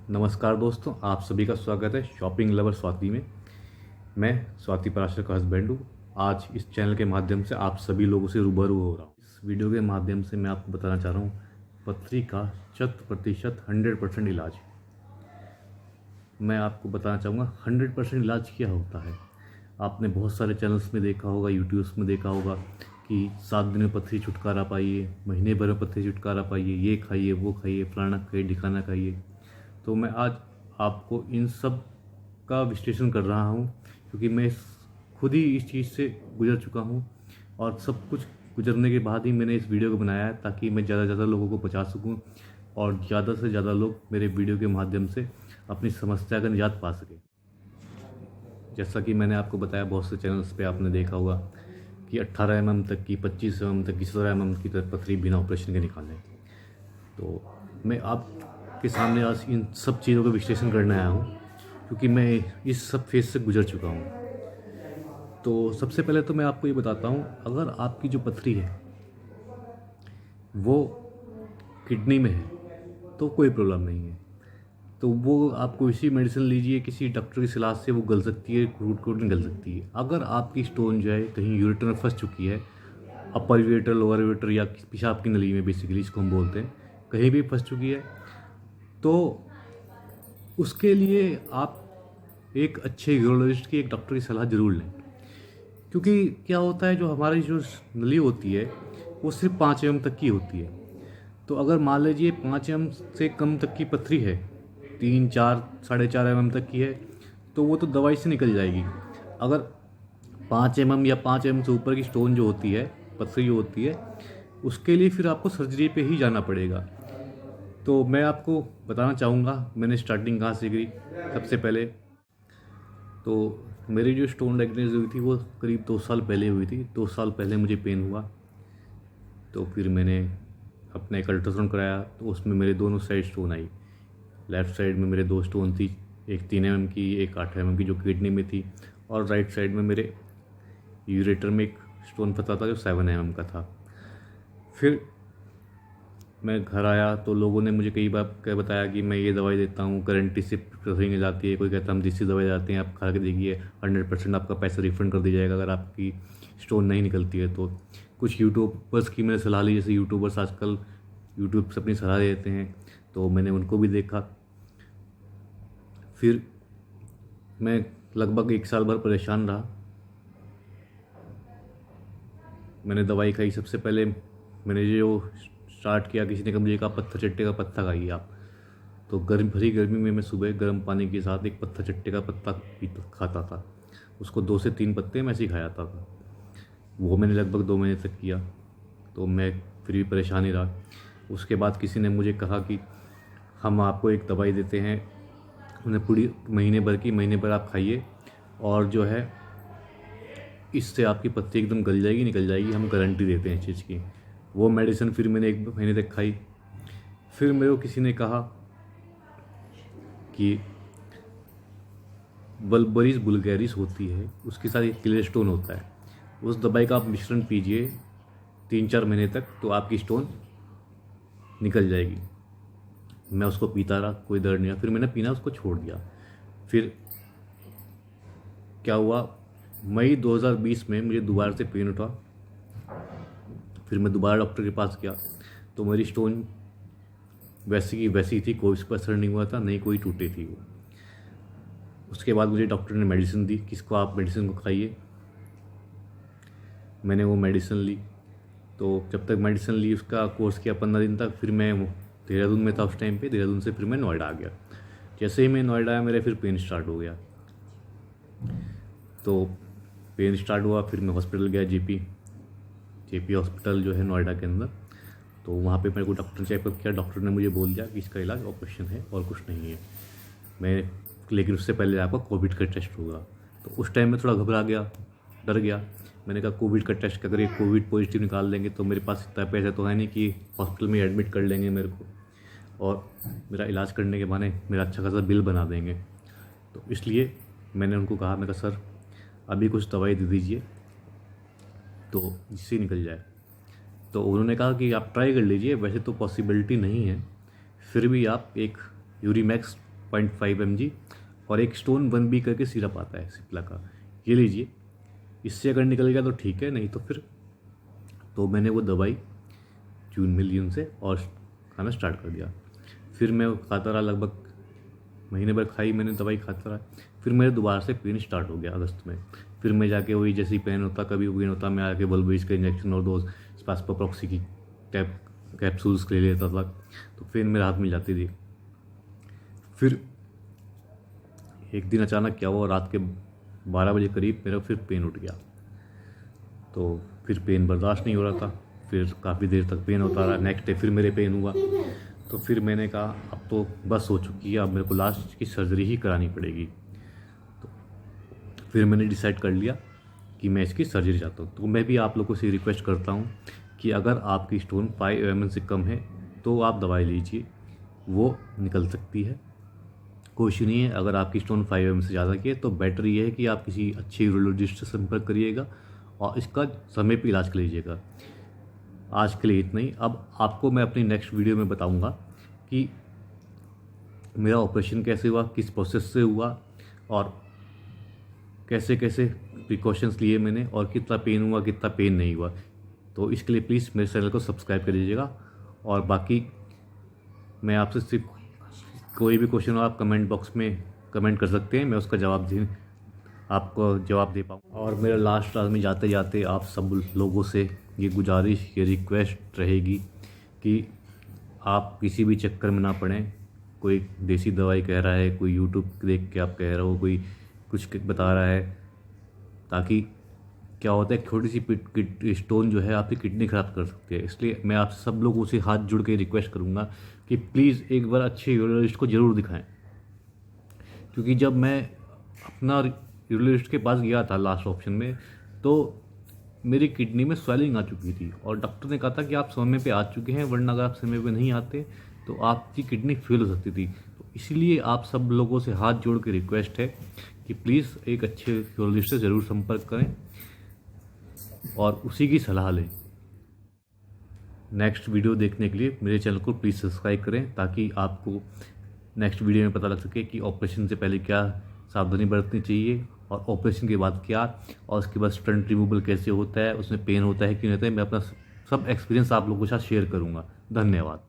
नमस्कार दोस्तों, आप सभी का स्वागत है शॉपिंग लवर स्वाति में। मैं स्वाति पराशर का हस्बैंड हूँ। आज इस चैनल के माध्यम से आप सभी लोगों से रूबरू हो रहा हूँ। इस वीडियो के माध्यम से मैं आपको बताना चाह रहा हूँ पथरी का 100% इलाज। मैं आपको बताना चाहूँगा 100% इलाज क्या होता है। आपने बहुत सारे चैनल्स में देखा होगा, यूट्यूब्स में देखा होगा कि 7 दिन में पथरी छुटकारा पाइए, महीने भर में पथरी छुटकारा पाइए, ये खाइए वो खाइए, फलाना खाइए ढिकाना खाइए। तो मैं आज आपको इन सब का विश्लेषण कर रहा हूँ, क्योंकि मैं खुद ही इस चीज़ से गुजर चुका हूँ और सब कुछ गुजरने के बाद ही मैंने इस वीडियो को बनाया है, ताकि मैं ज़्यादा से ज़्यादा लोगों को बचा सकूँ और ज़्यादा से ज़्यादा लोग मेरे वीडियो के माध्यम से अपनी समस्या का निजात पा सकें। जैसा कि मैंने आपको बताया, बहुत से चैनल्स पे आपने देखा होगा कि 18 mm तक की, 25 mm तक की, 17 mm की पथरी बिना ऑपरेशन के निकालें। तो मैं आपके सामने आज इन सब चीज़ों का विश्लेषण करने आया हूँ, क्योंकि मैं इस सब फेज से गुजर चुका हूँ। तो सबसे पहले तो मैं आपको ये बताता हूँ, अगर आपकी जो पथरी है वो किडनी में है तो कोई प्रॉब्लम नहीं है, तो वो आप कोई सी मेडिसिन लीजिए, किसी डॉक्टर की सलाह से वो गल सकती है, रूट कोड नहीं गल सकती है। अगर आपकी स्टोन जो है कहीं यूरेटर में फंस चुकी है, अपर यूरेटर, लोअर यूरेटर या पेशाब की नली में, बेसिकली इसको हम बोलते हैं, कहीं भी फंस चुकी है, तो उसके लिए आप एक अच्छे यूरोलॉजिस्ट की, एक डॉक्टर की सलाह ज़रूर लें। क्योंकि क्या होता है, जो हमारी जो नली होती है वो सिर्फ 5 mm तक की होती है। तो अगर मान लीजिए 5 mm से कम तक की पथरी है, 3, 4, 4.5 mm तक की है, तो वो तो दवाई से निकल जाएगी। अगर 5 mm या 5 mm से ऊपर की स्टोन जो होती है, पथरी जो होती है, उसके लिए फिर आपको सर्जरी पे ही जाना पड़ेगा। तो मैं आपको बताना चाहूँगा मैंने स्टार्टिंग कहाँ से करी। सबसे पहले तो मेरी जो स्टोन डायग्नोज हुई थी वो करीब 2 साल पहले हुई थी। 2 साल पहले मुझे पेन हुआ, तो फिर मैंने अपना एक अल्ट्रासाउंड कराया, तो उसमें मेरे दोनों साइड स्टोन आई। लेफ़्ट साइड में मेरे 2 स्टोन थी, एक 3 mm की, एक 8 mm की, जो किडनी में थी, और राइट साइड में मेरे यूरेटर में एक स्टोन पता था जो 7 mm का था। फिर मैं घर आया तो लोगों ने मुझे कई बार क्या बताया कि मैं ये दवाई देता हूँ, गारंटी से पथरी नहीं जाती है। कोई कहता हम देसी दवाई जाते हैं, आप खा के देखिए, 100% आपका पैसा रिफंड कर दिया जाएगा अगर आपकी स्टोन नहीं निकलती है तो। कुछ यूट्यूबर्स की मैंने सलाह ली, जैसे यूट्यूबर्स आजकल यूट्यूब से अपनी सलाह देते हैं, तो मैंने उनको भी देखा। फिर मैं लगभग 1 साल भर परेशान रहा। मैंने दवाई खाई। सबसे पहले मैंने जो स्टार्ट किया, किसी ने कहा मुझे कहा पत्थर चट्टे का पत्ता खाइए आप। तो भरी गर्मी में मैं सुबह गर्म पानी के साथ एक पत्थर चट्टे का पत्ता खाता था। उसको 2 से 3 पत्ते मैं ऐसे ही खाया था। वो मैंने लगभग 2 महीने तक किया, तो मैं फिर भी परेशान ही रहा। उसके बाद किसी ने मुझे कहा कि हम आपको एक दवाई देते हैं, उन्हें पूरी महीने भर आप खाइए, और जो है इससे आपकी पत्ती एकदम गल जाएगी, निकल जाएगी, हम गारंटी देते हैं इस चीज़ की। वो मेडिसिन फिर मैंने 1 महीने तक खाई। फिर मेरे को किसी ने कहा कि बल्बरीज बुल्गेरिस होती है, उसके साथ एक क्लियर स्टोन होता है, उस दवाई का आप मिश्रण पीजिए 3-4 महीने तक, तो आपकी स्टोन निकल जाएगी। मैं उसको पीता रहा, कोई दर्द नहीं आया। फिर मैंने पीना उसको छोड़ दिया। फिर क्या हुआ, मई 2020 में मुझे दोबारा से पेन उठा। फिर मैं दोबारा डॉक्टर के पास गया, तो मेरी स्टोन वैसी की वैसी थी, कोई उस पर असर नहीं हुआ था, नहीं कोई टूटे थी वो। उसके बाद मुझे डॉक्टर ने मेडिसिन दी, किसको आप मेडिसिन को खाइए। मैंने वो मेडिसिन ली। तो जब तक मेडिसिन ली, उसका कोर्स किया 15 दिन तक। फिर मैं देहरादून में था उस टाइम पे। देहरादून से फिर मैं नोएडा आ गया। जैसे ही मैं नोएडा आया, मेरा फिर पेन स्टार्ट हो गया। तो पेन स्टार्ट हुआ, फिर मैं हॉस्पिटल गया, जेपी हॉस्पिटल जो है नोएडा के अंदर। तो वहाँ पे मेरे को डॉक्टर ने चेकअप किया। डॉक्टर ने मुझे बोल दिया कि इसका इलाज ऑपरेशन है और कुछ नहीं है। लेकिन उससे पहले आपका कोविड का टेस्ट होगा। तो उस टाइम में थोड़ा घबरा गया, डर गया। मैंने कहा कोविड का टेस्ट, अगर ये कोविड पॉजिटिव निकाल देंगे तो मेरे पास इतना पैसा तो है नहीं कि हॉस्पिटल में एडमिट कर लेंगे मेरे को, और मेरा इलाज करने के बहाने मेरा अच्छा खासा बिल बना देंगे। तो इसलिए मैंने उनको कहा, मैं कहा सर अभी कुछ दवाई दे दीजिए तो इससे निकल जाए। तो उन्होंने कहा कि आप ट्राई कर लीजिए, वैसे तो पॉसिबिलिटी नहीं है, फिर भी आप एक यूरीमैक्स 0.5 mg और एक स्टोन 1B करके सिरप आता है सिप्ला का, ये लीजिए। इससे अगर निकल गया तो ठीक है, नहीं तो फिर तो मैंने वो दवाई जून में ली उनसे और खाना स्टार्ट कर दिया। फिर मैं खाता रहा, लगभग महीने भर खाई मैंने दवाई, खाता रहा। फिर मेरे दोबारा से पेन स्टार्ट हो गया अगस्त में। फिर मैं जाके वही जैसे ही पेन होता, कभी पेन होता, मैं आके वल्बरीज का इंजेक्शन और 2 स्पास्पोप्रॉक्सी की कैप्सूल्स ले लेता था, तो फिर मेरे हाथ मिल जाती थी। फिर एक दिन अचानक क्या हुआ, रात के 12 बजे करीब मेरा फिर पेन उठ गया। तो फिर पेन बर्दाश्त नहीं हो रहा था, फिर काफ़ी देर तक पेन होता रहा। नेक्स्ट डे फिर मेरे पेन हुआ, तो फिर मैंने कहा अब तो बस हो चुकी है, अब मेरे को लास्ट की सर्जरी ही करानी पड़ेगी। तो फिर मैंने डिसाइड कर लिया कि मैं इसकी सर्जरी चाहता हूँ। तो मैं भी आप लोगों से रिक्वेस्ट करता हूँ कि अगर आपकी स्टोन 5 mm से कम है तो आप दवाई लीजिए, वो निकल सकती है, कोई इशू नहीं है। अगर आपकी स्टोन 5 mm से ज़्यादा की है तो बेटर ये है कि आप किसी अच्छे यूरोलॉजिस्ट से संपर्क करिएगा और इसका समय पर इलाज कर लीजिएगा। आज के लिए इतना ही। अब आपको मैं अपनी नेक्स्ट वीडियो में बताऊंगा कि मेरा ऑपरेशन कैसे हुआ, किस प्रोसेस से हुआ और कैसे कैसे प्रिकॉशंस लिए मैंने और कितना पेन हुआ, कितना पेन नहीं हुआ। तो इसके लिए प्लीज़ मेरे चैनल को सब्सक्राइब कर दीजिएगा। और बाकी मैं आपसे सिर्फ कोई भी क्वेश्चन हो आप कमेंट बॉक्स में कमेंट कर सकते हैं, मैं उसका आपको जवाब दे पाऊँ। और मेरा लास्ट में जाते जाते आप सब लोगों से ये गुजारिश, ये रिक्वेस्ट रहेगी कि आप किसी भी चक्कर में ना पड़ें। कोई देसी दवाई कह रहा है, कोई यूट्यूब देख के आप कह रहे हो, कोई कुछ बता रहा है, ताकि क्या होता है छोटी सी स्टोन जो है आपकी किडनी ख़राब कर सकती है। इसलिए मैं आप सब लोगों से हाथ जुड़ के रिक्वेस्ट करूँगा कि प्लीज़ एक बार अच्छे यूरोलॉजिस्ट को ज़रूर दिखाएं। क्योंकि जब मैं अपना यूरोलॉजिस्ट के पास गया था लास्ट ऑप्शन में, तो मेरी किडनी में स्वेलिंग आ चुकी थी और डॉक्टर ने कहा था कि आप समय पे आ चुके हैं, वरना अगर आप समय पे नहीं आते तो आपकी किडनी फेल हो सकती थी। तो इसीलिए आप सब लोगों से हाथ जोड़ के रिक्वेस्ट है कि प्लीज़ एक अच्छे यूरोलॉजिस्ट से ज़रूर संपर्क करें और उसी की सलाह लें। नेक्स्ट वीडियो देखने के लिए मेरे चैनल को प्लीज़ सब्सक्राइब करें, ताकि आपको नेक्स्ट वीडियो में पता लग सके कि ऑपरेशन से पहले क्या सावधानी बरतनी चाहिए और ऑपरेशन के बाद क्या, और उसके बाद स्टंट रिमूवल कैसे होता है, उसमें पेन होता है कि नहीं होता है। मैं अपना सब एक्सपीरियंस आप लोगों के साथ शेयर करूँगा। धन्यवाद।